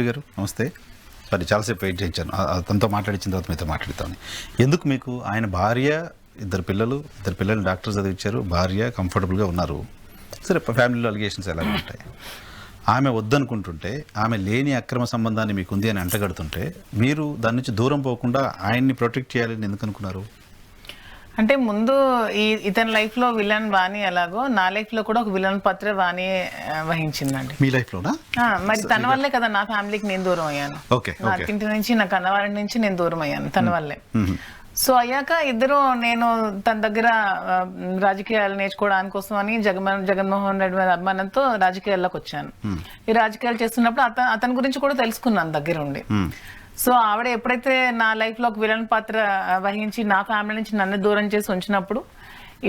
గారు నమస్తే. సారీ చాలాసేపు వెయిట్ చేయించాను. తనతో మాట్లాడించిన తర్వాత మీతో మాట్లాడతాను. ఎందుకు మీకు ఆయన భార్య, ఇద్దరు పిల్లలు డాక్టర్ చదివించారు, భార్య కంఫర్టబుల్గా ఉన్నారు. సరే ఫ్యామిలీలో అలిగేషన్స్ ఎలా ఉంటాయి. ఆమె వద్దనుకుంటుంటే, ఆమె లేని అక్రమ సంబంధాన్ని మీకు ఉంది అని అంటగడుతుంటే మీరు దాని నుంచి దూరం పోకుండా ఆయన్ని ప్రొటెక్ట్ చేయాలని ఎందుకు అనుకున్నారు? అంటే ముందు ఇతని లైఫ్ లో విలన్ వాణి ఎలాగో నా లైఫ్ లో కూడా ఒక విలన్ పాత్ర వాణి వహించిందండి. మీ లైఫ్ లోనా? మరి తన వల్లే కదా నా ఫ్యామిలీకి నేను దూరం అయ్యాను. నా ఇంటి నుంచి నా కన్నవారి నుంచి నేను దూరం అయ్యాను తన వల్లే. సో అయ్యాక ఇద్దరు నేను తన దగ్గర రాజకీయాలు నేర్చుకోవడానికి కోసం అని జగన్మోహన్ రెడ్డి మీద అభిమానంతో రాజకీయాల్లోకి వచ్చాను. ఈ రాజకీయాలు చేస్తున్నప్పుడు అతని గురించి కూడా తెలుసుకున్నాను దగ్గర ఉండి. సో ఆవిడ ఎప్పుడైతే నా లైఫ్ లో ఒక విలన్ పాత్ర వహించి నా ఫ్యామిలీ నుంచి నన్ను దూరం చేసి ఉంచినప్పుడు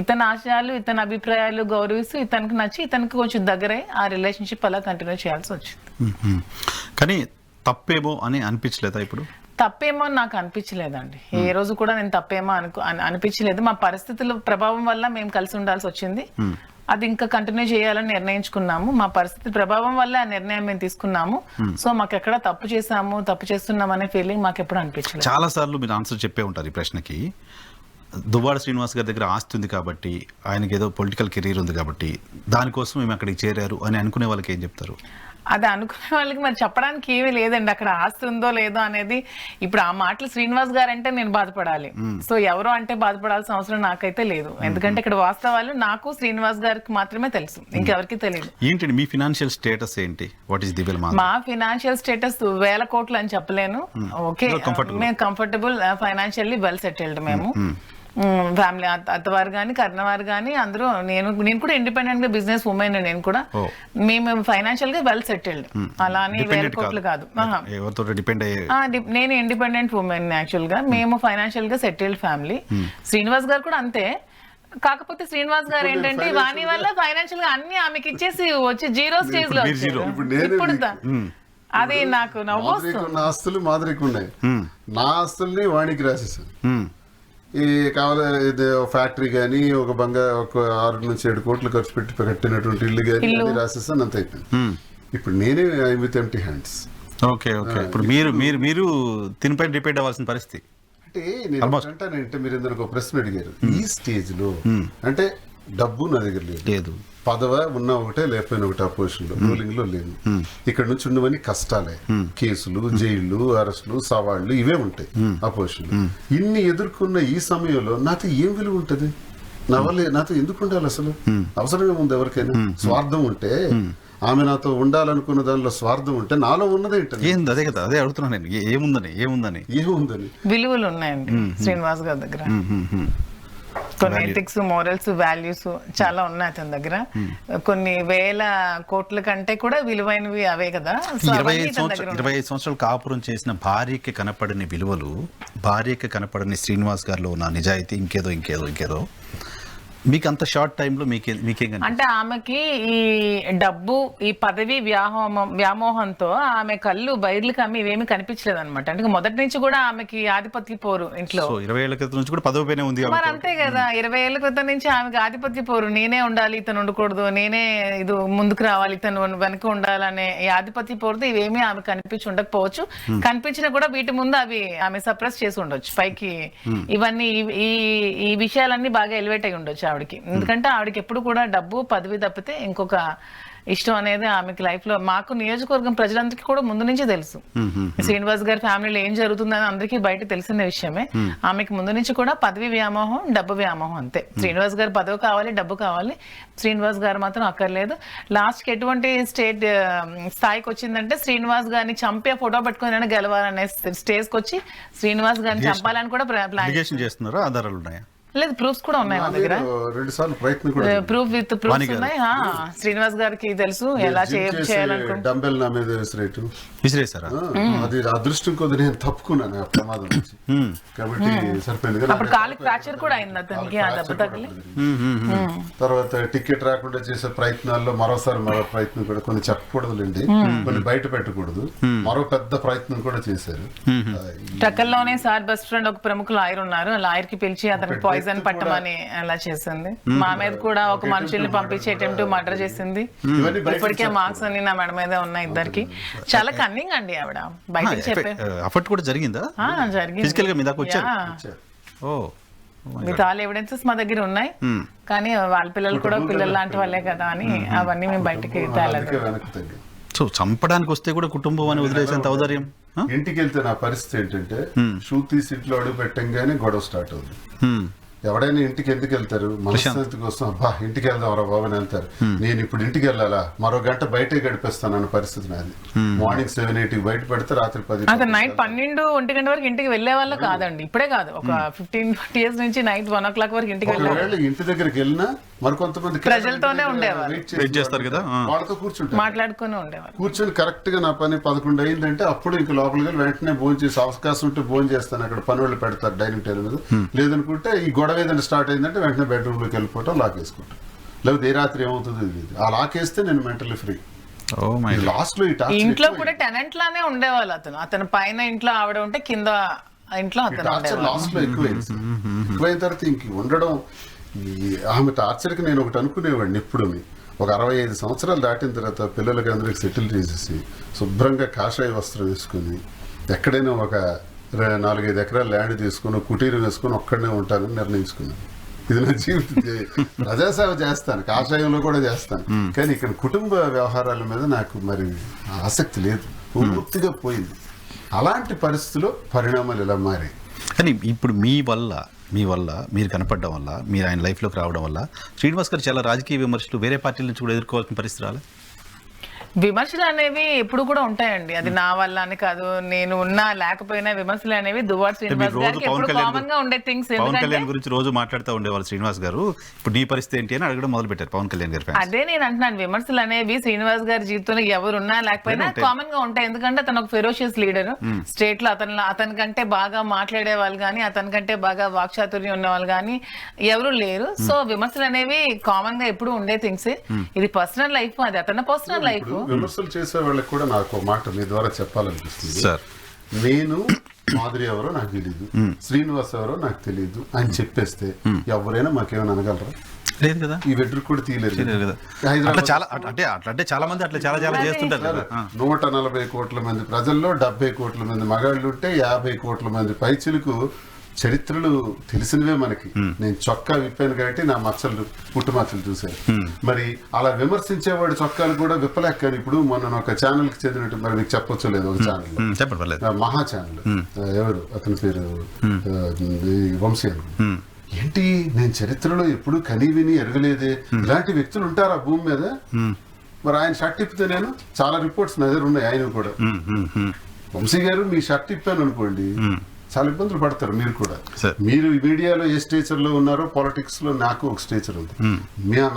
ఇతని ఆశయాలు, ఇతని అభిప్రాయాలు గౌరవిస్తూ ఇతనికి నచ్చి ఇతనికి కొంచెం దగ్గరే ఆ రిలేషన్షిప్ అలా కంటిన్యూ చేయాల్సి వచ్చింది. కానీ తప్పేమో అని అనిపించలేదా? ఇప్పుడు తప్పేమో నాకు అనిపించలేదండి. ఏ రోజు కూడా నేను తప్పేమో అనిపించలేదు. మా పరిస్థితుల ప్రభావం వల్ల మేము కలిసి ఉండాల్సి వచ్చింది. అది ఇంకా కంటిన్యూ చేయాలని నిర్ణయించుకున్నాము. మా పరిస్థితి ప్రభావం వల్ల ఆ నిర్ణయం మేము తీసుకున్నాము. సో మాకు ఎక్కడ తప్పు చేస్తున్నాం అనే ఫీలింగ్ మాకు ఎప్పుడు అనిపించలేదు. చాలా సార్లు మీరు ఆన్సర్ చెప్పే ఉంటారు ఈ ప్రశ్నకి. దువ్వాడ శ్రీనివాస్ గారి దగ్గర ఆస్తి ఉంది కాబట్టి, ఆయనకి ఏదో పొలిటికల్ కెరీర్ ఉంది కాబట్టి దానికోసం మేము అక్కడికి చేరారు అని అనుకునే వాళ్ళకి ఏం చెప్తారు? అది అనుకునే వాళ్ళకి మరి చెప్పడానికి ఏమీ లేదండి. అక్కడ ఆస్తి ఉందో లేదో అనేది ఇప్పుడు ఆ మాటలు శ్రీనివాస్ గారు అంటే నేను బాధపడాలి. సో ఎవరో అంటే బాధపడాల్సిన అవసరం నాకైతే లేదు. ఎందుకంటే ఇక్కడ వాస్తవాలు నాకు శ్రీనివాస్ గారికి మాత్రమే తెలుసు, ఇంకెవరికి తెలియదు. ఏంటండి మీ ఫినాన్షియల్ స్టేటస్ ఏంటి? What is the will? మా ఫినాన్షియల్ స్టేటస్ 1000 కోట్లు అని చెప్పలేను. ఓకే, మేము కంఫర్టబుల్ ఫైనాన్షియల్లీ వెల్ సెటిల్డ్. మేము ఫ్యామిలీ అత్తవారు కానీ కర్ణవారు కానీ అందరూ నేను కూడా ఇండిపెండెంట్ గా బిజినెస్ ఉమెన్. నేను కూడా మేము ఫైనాన్షియల్ గా వెల్ సెటిల్డ్. అలా అని 1000 కోట్లు కాదు. నేను ఇండిపెండెంట్ ఉమెన్ యాక్చువల్ గా. మేము ఫైనాన్షియల్ గా సెటిల్డ్ ఫ్యామిలీ. శ్రీనివాస్ గారు కూడా అంతే. కాకపోతే శ్రీనివాస్ గారు ఏంటంటే వాణి వల్ల ఫైనాన్షియల్ గా అన్ని ఆమెకి ఇచ్చేసి వచ్చి జీరో స్టేజ్ లో ఇప్పుడు అది నాకు నవ్వు వస్తుంది. నా ఆస్తులు మాదిరికి ఉన్నాయి. నా ఆస్తుల్ని వాణికి రాసేసాను. ఈ కావాలి ఫ్యాక్టరీ కానీ ఒక ఒక 6 నుంచి 7 కోట్లు ఖర్చు పెట్టి కట్టినటువంటి ఇల్లు కానీ రాసేసాను. అంత అయిపోయింది. ఇప్పుడు నేనే with empty hands. Okay okay. ఇప్పుడు మీరు తినిపై డిపెండ్ అవ్వాల్సిన పరిస్థితి. అంటే నేను అంటానంటే మీరు ఇందులో ఒక ప్రశ్న అడిగారు. ఈ స్టేజ్ లో అంటే డబ్బు నా దగ్గర లేదు, పదవ ఉన్న ఒకటే లేకపోయిన ఒకటి ఆ పొజిషన్ లో రూలింగ్ లో లేదు. ఇక్కడ నుంచి ఉన్నవన్నీ కష్టాలే, కేసులు, జైళ్లు, అరెస్టులు, సవాళ్లు ఇవే ఉంటాయి ఆ పొజిషన్ లో. ఇన్ని ఎదుర్కొన్న ఈ సమయంలో నాతో ఏం విలువ ఉంటది? నా వల్ల నాతో ఎందుకు ఉండాలి? అసలు అవసరమే ఉంది ఎవరికైనా? స్వార్థం ఉంటే, ఆమె నాతో ఉండాలనుకున్న దానిలో స్వార్థం ఉంటే నాలో ఉన్నదేంటది? అదే కదా, అదే అడుగుతున్నాను నేను. ఏముందని విలువలు ఉన్నాయండి శ్రీనివాస్ గారి దగ్గర. కొన్ని ఎథిక్స్, మోరల్స్, వాల్యూస్ చాలా ఉన్నాయి అతని దగ్గర. కొన్ని 1000 కోట్ల కంటే కూడా విలువైనవి అవే కదా. 25 సంవత్సరాలు కాపురం చేసిన భార్యకి కనపడని విలువలు, భార్యకి కనపడని శ్రీనివాస్ గారిలో ఉన్న నిజాయితీ, ఇంకేదో మీకు అంత షార్ట్ టైంలో మీకేం అంటే ఆమెకి ఈ డబ్బు, ఈ పదవి వ్యామోహంతో ఆమె కళ్ళు బయర్లు కమ్మి ఇవేమి కనిపించలేదు అనమాట. అంటే మొదటి నుంచి కూడా ఆమెకి ఆధిపత్య పోరు ఇంట్లో. 20 ఏళ్ల క్రితం నుంచి కూడా పదవిపైనే ఉంది. మరి అంతే కదా, 20 ఏళ్ల క్రితం నుంచి ఆమెకి ఆధిపత్య పోరు. నేనే ఉండాలి, ఇతను ఉండకూడదు, నేనే ఇది ముందుకు రావాలి, ఇతను వెనక ఉండాలనే ఈ ఆధిపత్య పోరుతో ఇవేమీ ఆమె కనిపించి ఉండకపోవచ్చు. కనిపించినా కూడా వీటి ముందు అవి ఆమె సప్రెస్ చేసి ఉండొచ్చు పైకి. ఇవన్నీ ఈ విషయాలన్నీ బాగా ఎలివేట్ అయి ఉండొచ్చు ఆవిడకి. ఎందుకంటే ఆవిడకి ఎప్పుడు కూడా డబ్బు, పదవి తప్పితే ఇంకొక ఇష్టం అనేది ఆమెకి లైఫ్ లో, మాకు నియోజకవర్గం ప్రజలందరికీ కూడా ముందు నుంచి తెలుసు. శ్రీనివాస్ గారి ఫ్యామిలీలో ఏం జరుగుతుందని అందరికీ బయట తెలిసిన విషయమే. ఆమెకి ముందు నుంచి కూడా పదవి వ్యామోహం, డబ్బు వ్యామోహం అంతే. శ్రీనివాస్ గారు పదవి కావాలి, డబ్బు కావాలి, శ్రీనివాస్ గారు మాత్రం అక్కర్లేదు. లాస్ట్ కి ఎటువంటి స్థాయికి వచ్చిందంటే శ్రీనివాస్ గారిని చంపే ఫోటో పెట్టుకుని గెలవాలనే స్టేజ్ కి వచ్చి శ్రీనివాస్ గారిని చంపాలని కూడా ప్లాన్ చేస్తున్నారు. ఆధారాలు ఉన్నాయా? లేదు, ప్రూఫ్స్ కూడా ఉన్నాయి మా దగ్గర. 2 సార్లు ప్రయత్నం కూడా, ప్రూఫ్ విత్ ప్రూఫ్స్ ఉన్నాయి. శ్రీనివాస్ గారికి తెలుసు ఎలా చేయాలనుకుంటున్నారు. డంబెల్ నా మీద విసిరేసారా? అది అదృష్టం కొద్ది నేను తప్పుకున్నాను ఆ ప్రమాదం నుంచి. కాబట్టి సరిపోయింది. అప్పుడు కాలికి ఫ్రాక్చర్ కూడా అయింది అతనికి, ఆ దెబ్బ తగిలి. తర్వాత టికెట్ రాకుండా చేసే ప్రయత్నాల్లో మరో ప్రయత్నం కూడా, కొన్ని చెప్పకూడదులేండి, కొన్ని బయట పెట్టకూడదు, మరో పెద్ద ప్రయత్నం కూడా చేశారు. ట్రక్కల్లోనే సార్ బెస్ట్ ఫ్రెండ్ ఒక ప్రముఖ లాయర్ ఉన్నారు. ఆ లాయర్ కి పిలిచి అతనికి పాయిజన్ పాయిజన్ పట్టమని అలా చేసింది. మా మీద కూడా ఒక మనుషుల్ని పంపించి అటెంప్ట్ మర్డర్ చేసింది. ఇప్పటికే మార్క్స్ అన్ని నా మెడ మీద ఉన్నాయి ఇద్దరికి. చాలా కన్నింగ్ అండి ఆవిడ, బయటకు చెప్పే అఫెక్ట్ కూడా జరిగిందా? జరిగింది. ఫిజికల్ గా మీ దాకా వచ్చారు? ఓ, విత్ ఆల్ ఎవిడెన్సెస్ మా దగ్గర ఉన్నాయి. కానీ వాళ్ళ పిల్లలు కూడా పిల్లలు లాంటి వాళ్ళే కదా అని అవన్నీ మేము బయటకి తేలేదు. సో చంపడానికి వస్తే కూడా కుటుంబం అని వదిలేసేంత ఔదార్యం. ఇంటికి వెళ్తే నా పరిస్థితి ఏంటంటే షూ తీసి ఇంట్లో అడుగు పెట్టంగానే గొడవ స్టార్ట్ అవుతుంది. ఎవడైనా ఇంటికి ఎందుకు వెళ్తారు? మనశ్శాంతి కోసం. అబ్బా ఇంటికి వెళ్దాం రా బాబు అని వెళ్తారు. నేను ఇప్పుడు ఇంటికి వెళ్ళాలా, మరో గంట బయటే గడిపేస్తాను అన్న పరిస్థితి నాది. మార్నింగ్ 7-8 బయట పెడితే రాత్రి 10 అతను నైట్ 12-1 గంట వరకు ఇంటికి వెళ్లే వాళ్ళ కాదండి. ఇప్పుడే కాదు, ఒక 15-20 years నుంచి నైట్ 1 o'clock వరకు ఇంటికి వెళ్ళాలి. ఇంటి దగ్గరికి వెళ్ళినా మరికొంతమంది ప్రజలతోనే ఉండేవారు, వెయిట్ చేస్తారు కదా, వాళ్ళతో కూర్చుంటారు, మాట్లాడుకుని ఉండేవారు. కూర్చొని కరెక్ట్ గా నా పని 11 అయిందంటే అప్పుడు ఇంక లోపలికి వెళ్ళి వెంటనే భోజనం చేసి అవకాశం ఉంటే భోజనం చేస్తాను. అక్కడ పని వాళ్ళు పెడతారు డైనింగ్ టేబుల్ మీద. లేదనుకుంటే ఈ గొడవ ఏదైనా స్టార్ట్ అయిందంటే వెంటనే బెడ్రూమ్ లోకి వెళ్ళిపోవటం, లాక్ వేసుకుంటాం. లేకపోతే ఏ రాత్రి ఏమవుతుంది ఇది. ఆ లాక్ వేస్తే నేను మెంటల్లీ ఫ్రీ. లాస్ట్ లో ఇంట్లో కూడా టెనెంట్ లానే ఉండేవాళ్ళు. అతను పైన ఇంట్లో ఆవిడ ఉంటే కింద ఇంట్లో అతను లాస్ట్ లో ఎక్కువైన తర్వాత ఇంక ఉండడం. ఆమె టార్చర్కి నేను ఒకటి అనుకునేవాడిని ఎప్పుడు, ఒక 65 సంవత్సరాలు దాటిన తర్వాత పిల్లలకి అందరికి సెటిల్ చేసేసి శుభ్రంగా కాషాయ వస్త్రం వేసుకుని ఎక్కడైనా ఒక 4-5 ఎకరాల ల్యాండ్ తీసుకుని కుటీరం వేసుకుని ఒక్కడనే ఉంటానని నిర్ణయించుకున్నాను. ఇది నా జీవితం. ప్రజాసేవ చేస్తాను, కాషాయంలో కూడా చేస్తాను, కానీ ఇక్కడ కుటుంబ వ్యవహారాల మీద నాకు మరి ఆసక్తి లేదు, పూర్తిగా పోయింది. అలాంటి పరిస్థితుల్లో పరిణామాలు ఇలా మారాయి. కానీ ఇప్పుడు మీ వల్ల మీరు కనపడడం వల్ల, మీరు ఆయన లైఫ్లోకి రావడం వల్ల శ్రీనివాస్ గారు చాలా రాజకీయ విమర్శలు వేరే పార్టీల నుంచి కూడా ఎదుర్కోవాల్సిన పరిస్థితి రాలే? విమర్శలు అనేవి ఎప్పుడు కూడా ఉంటాయండి. అది నా వల్ల అని కాదు, నేను ఉన్నా లేకపోయినా విమర్శలు అనేవి దువ్వాడ శ్రీనివాస్ గారికి ఎప్పుడు కామన్ గా ఉండే థింగ్స్. పవన్ కళ్యాణ్ గురించి రోజు మాట్లాడుతూ ఉండేవాళ్ళు శ్రీనివాస్ గారు, ఇప్పుడు నీ పరిస్థితి ఏంటి అని అడగడం మొదలు పెట్టారు పవన్ కళ్యాణ్ గారు. అదే నేను అంటున్నాను, విమర్శలు అనేవి శ్రీనివాస్ గారి జీవితంలో ఎవరున్నా లేకపోయినా కామన్ గా ఉంటాయి. ఎందుకంటే అతను ఒక ఫెరోషియస్ లీడర్. స్టేట్ లో అతనికంటే బాగా మాట్లాడే వాళ్ళు కానీ, అతనికంటే బాగా వాక్చాతుర్యం ఉన్న వాళ్ళు కానీ ఎవరు లేరు. సో విమర్శలు అనేవి కామన్ గా ఎప్పుడు ఉండే థింగ్స్. ఇది పర్సనల్ లైఫ్, అది అతని పర్సనల్ లైఫ్. విమర్శలు చేసే వాళ్ళకి కూడా నాకు ఒక మాట మీ ద్వారా చెప్పాలనిపిస్తుంది. నేను మాధురి ఎవరో నాకు తెలియదు, శ్రీనివాస్ ఎవరో నాకు తెలియదు అని చెప్పేస్తే ఎవరైనా మాకేమైనా అనగలరా? లేదు కదా. ఈ వెడ్రు కూడా తీయలేదు కదా. అంటే చాలా మంది అట్లా చాలా చేస్తుంటారు కదా. 140 కోట్ల మంది ప్రజల్లో 70 కోట్ల మంది మగాళ్ళు ఉంటే 50 కోట్ల మంది పైచిలకు చరిత్రలు తెలిసినవే మనకి. నేను చొక్కా విప్పాను కాబట్టి నా మచ్చలు పుట్టుమచ్చలు చూశాను. మరి అలా విమర్శించేవాడు చొక్కాలు కూడా విప్పలేక ఇప్పుడు మొన్న ఒక ఛానల్ కి చెందినట్టు, మరి మీకు చెప్పొచ్చు లేదు, ఒక ఛానల్ మహా ఛానల్, ఎవరు అతని పేరు వంశీ అని. ఏంటి నేను చరిత్రలో ఎప్పుడు కనీ విని ఎరగలేదే, ఇలాంటి వ్యక్తులు ఉంటారా భూమి మీద? మరి ఆయన షర్ట్ ఇప్పితే నేను చాలా రిపోర్ట్స్ నా దగ్గర ఉన్నాయి. ఆయన కూడా వంశీ గారు మీ షర్ట్ ఇప్పాను అనుకోండి చాలా ఇబ్బందులు పడతారు మీరు కూడా. మీరు మీడియాలో ఏ స్టేచర్ లో ఉన్నారో పాలిటిక్స్ లో నాకు ఒక స్టేచర్ ఉంది.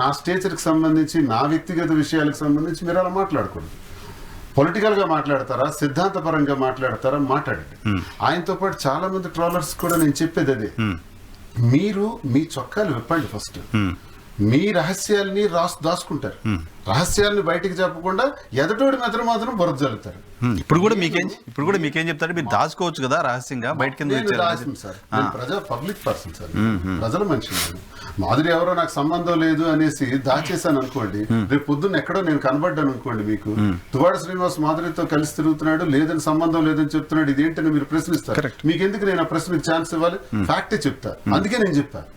నా స్టేచర్ కి సంబంధించి నా వ్యక్తిగత విషయాలకు సంబంధించి మీరు అలా మాట్లాడకూడదు. పొలిటికల్ గా మాట్లాడతారా, సిద్ధాంతపరంగా మాట్లాడతారా, మాట్లాడండి. ఆయనతో పాటు చాలా మంది ట్రోలర్స్ కూడా నేను చెప్పేది అదే, మీరు మీ చొక్కాలు విప్పండి ఫస్ట్. మీ రహస్యాల్ని దాచుకుంటారు, రహస్యాలను బయటికి చెప్పకుండా ఎదటోడి మెదడు మాత్రం బురద జల్లుతారు. ఇప్పుడు కూడా మీకేం చెప్తారు, మీరు దాచుకోవచ్చు కదా రహస్యంగా బయటకి. పబ్లిక్ పర్సన్ సార్, ప్రజల మనిషి. మాధురి ఎవరో నాకు సంబంధం లేదు అనేసి దాచేసాను అనుకోండి, రేపు పొద్దున్న ఎక్కడో నేను కనబడ్డాను అనుకోండి, మీకు దువ్వాడ శ్రీనివాస్ మాధురితో కలిసి తిరుగుతున్నాడు, లేదని సంబంధం లేదని చెప్తున్నాడు, ఇదేంటని మీరు ప్రశ్నిస్తారు. మీకు ఎందుకు నేను ఆ ప్రశ్నకి ఛాన్స్ ఇవ్వాలి? ఫ్యాక్టే చెప్తా, అందుకే నేను చెప్పాను.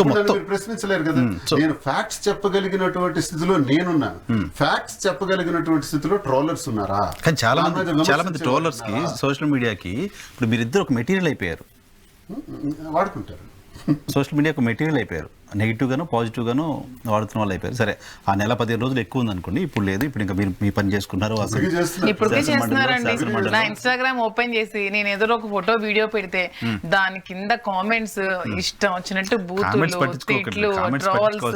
మీరు ప్రశ్నించలేరు కదా. నేను ఫ్యాక్ట్స్ చెప్పగలిగినటువంటి స్థితిలో నేనున్నాను, ఫ్యాక్ట్స్ చెప్పగలిగినటువంటి స్థితిలో ట్రోలర్స్ ఉన్నారా? కానీ చాలా మంది ట్రోలర్స్ కి, సోషల్ మీడియాకి ఇప్పుడు మీరిద్దరు ఒక మెటీరియల్ అయిపోయారు, వాడుకుంటారు. సోషల్ మీడియా ఒక మెటీరియల్ అయిపోయారు, నెగిటివ్ గాను పాజిటివ్ గాను వాడుతున్న వాళ్ళు అయిపోయారు. సరే ఆ నెల 15 రోజులు ఎక్కువ ఉంది అనుకోండి, ఇప్పుడు లేదు, ఇప్పుడు ఇంకా మీరు మీ పని చేసుకున్నారు. ఇప్పటికే చేస్తున్నారండి. నా ఇన్స్టాగ్రామ్ ఓపెన్ చేసి నేను ఏదో ఒక ఫోటో వీడియో పెడితే దాని కింద కామెంట్స్ ఇష్టం వచ్చినట్టు బూతులు, తిట్లు, ట్రోల్స్.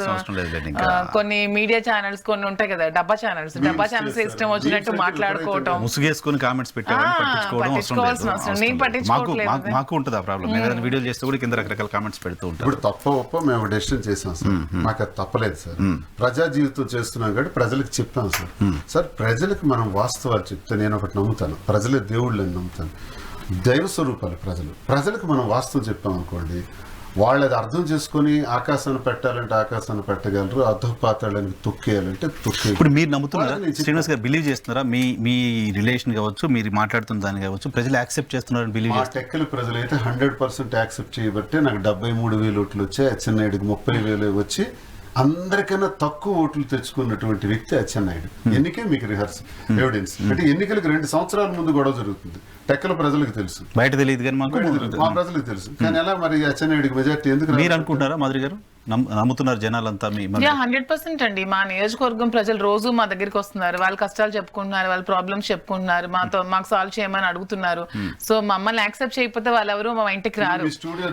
కొన్ని మీడియా ఛానల్స్ కొన్ని ఉంటాయి కదా, డబ్బా ఛానల్స్ ఇష్టం వచ్చినట్టు మాట్లాడుకోవటం, ముసుగేసుకొని కామెంట్స్ పట్టించుకోవాల్సిన అవసరం నేను పట్టించుకోవట్లేదు. మాకు ఉంటుంది ఆ ప్రాబ్లం. నేను వీడియోలు చేస్తే కూడా కింద రకరకాల కామెంట్స్ పెడుతూ ఉంటాను. ఇప్పుడు తప్ప మేము డెసిషన్ చేసాం సార్, మాకు అది తప్పలేదు సార్. ప్రజా జీవితం చేస్తున్నాం కాబట్టి ప్రజలకు చెప్పాం సార్. సార్ ప్రజలకు మనం వాస్తవాలు చెప్తే నేను ఒకటి నమ్ముతాను, ప్రజలే దేవుళ్ళని నమ్ముతాను, దైవ స్వరూపాలు ప్రజలకు మనం వాస్తవం చెప్పాం అనుకోండి, వాళ్ళు అది అర్థం చేసుకొని ఆకాశాన్ని పెట్టాలంటే ఆకాశాన్ని పెట్టగలరు, అధోపాతాళానికి తొక్కేయాలంటే తొక్కే. ఇప్పుడు మీరు నమ్ముతున్నారా వాళ్ళకి నేను శ్రీనివాస్ గారు, బిలీవ్ చేస్తున్నారా మీ మీ రిలేషన్ కావచ్చు, మీరు మాట్లాడుతున్న దాన్ని కావచ్చు, ప్రజలు యాక్సెప్ట్ చేస్తున్నారని బిలీవ్ మా చేస్తారు? టెక్కల ప్రజలైతే 100% యాక్సెప్ట్ చేయబట్టే నాకు 73,000 ఓట్లు వచ్చాయి, అచ్చెన్నాయుడికి 30,000 వచ్చి అందరికన్నా తక్కువ ఓట్లు తెచ్చుకున్నటువంటి వ్యక్తి అచ్చెన్నాయుడు. ఎన్నికే మీకు రిహర్సల్ ఎవిడెన్స్ అంటే ఎన్నికలకు 2 సంవత్సరాల ముందు గొడవ జరుగుతుంది, టెక్కల ప్రజలకు తెలుసు, బయట తెలియదు కానీ మాకు మా ప్రజలకు తెలుసు. కానీ ఎలా మరి అచ్చెన్నాయుడికి మెజార్టీ ఎందుకు మీరు అనుకుంటున్నారా మాధురి గారు? నమ్ముతున్నారు జనాలంతా మీ 100% అండి. మా నియోజకవర్గం ప్రజలు రోజు మా దగ్గరికి వస్తున్నారు, వాళ్ళ కష్టాలు చెప్పుకుంటున్నారు, వాళ్ళ ప్రాబ్లమ్స్ చెప్పుకుంటున్నారు, మాకు సాల్వ్ చేయమని అడుగుతున్నారు. సో మమ్మల్ని యాక్సెప్ట్ చేయకపోతే వాళ్ళు ఎవరు మా ఇంటికి రారు. స్టూడియో